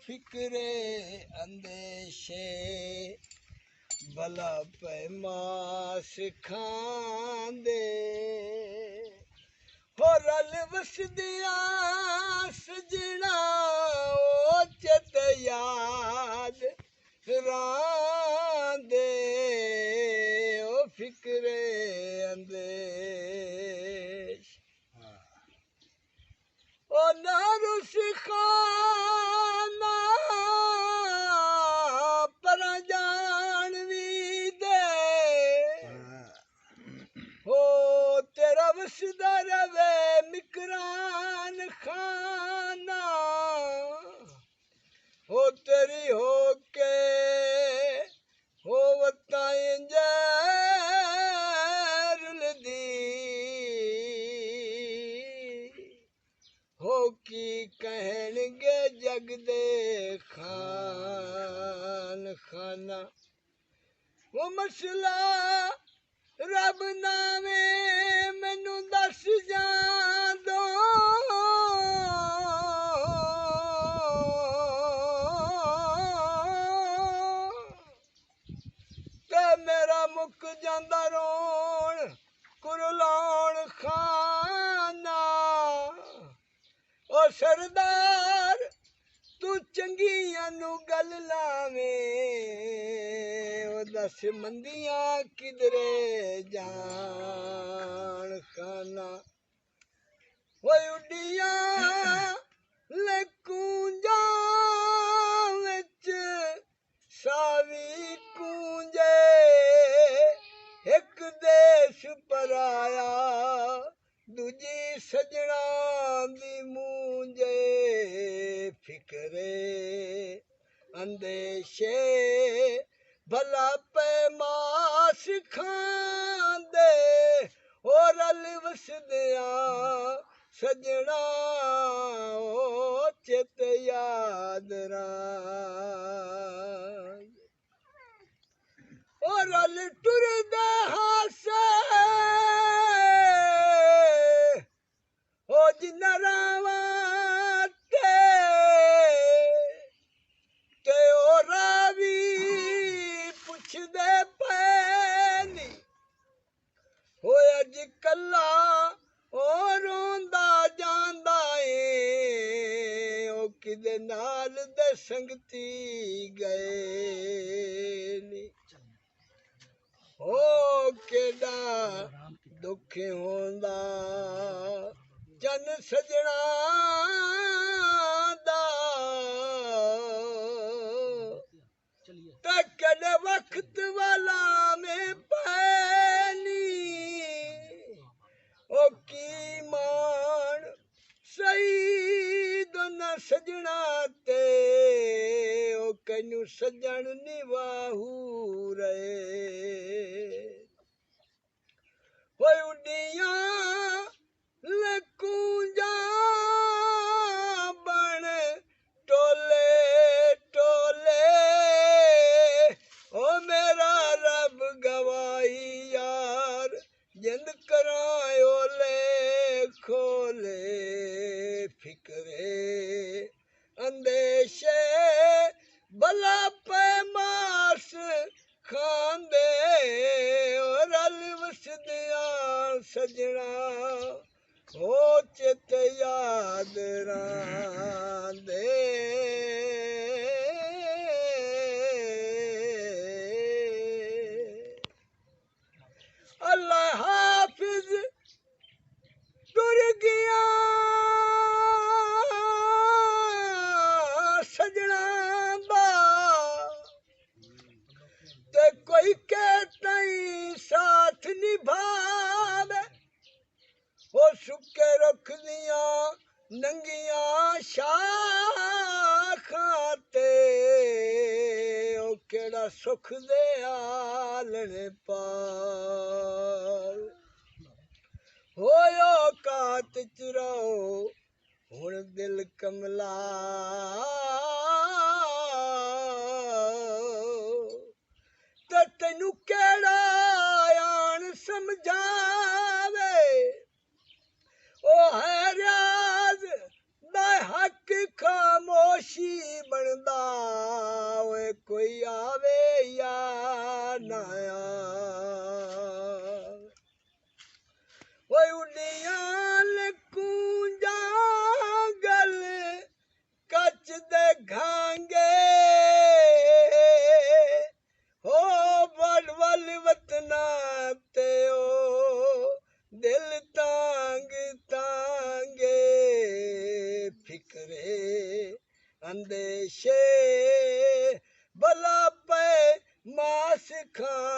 फिक्रे अंदेशे भला पैमास खांदे हो रल वसदिया सजना ओ चित याद रांदे ओ फिक्रे अंदेश ओ नारुस खाना पर जानवी दे हो तेरा वसदा रवे मिकरान खाना हो तेरी हो के हो वताएं जैरुल दी हो की कहणगे जग दे खान खाना वो मसला रब नावे मैनू दस जांदो ते मेरा मुक जांदा रोण कुरलाउण खाना ओ सरदार तू चंगियां नू गल लावें ओ दस मंदियां किधरे जान खाना वो उड्डियां लकूंजा विच सावी कूंजे एक देश पर आया दूजी सजना दी मूंजे फिक्रे अंदेशे भला पैमास खांदे ओ रल वसदिया सजना ओ चित याद रां ओ रल टुरदे हासे ओ जिन्ना रावां ते ओ रावी पुछदे पैनी हो अज कल्ला ओ रोंदा जांदा ए ओ किदे नाल दे संगती गए नी हो केड़ा दुख होंदा जन सजना दा ते कदे वक्त वाला में पैनी ओ की मान सही दोन सजना ते ओ कनु सजन निवाहू रहे होय उड्डियां लकूंजा बन टोले टोले ओ मेरा रब गवाही यार जिंद करायो ले खोले फिक्रे अंदेशे भला पैमास खांदे और रल वसदिया सजना हो चित याद रांदे अल्लाह हाफिज टुर गया सजना दा ते कोई कहता ही साथ निभावे ओ सुके रख दिया नंगिया शाखां ते ओ केड़ा सुख दे आलने पाल होयो कात चुराओ हुण दिल कमला ते तैनू केड़ा आन समझावे ओ है रियाज दा हक खामोशी बन खां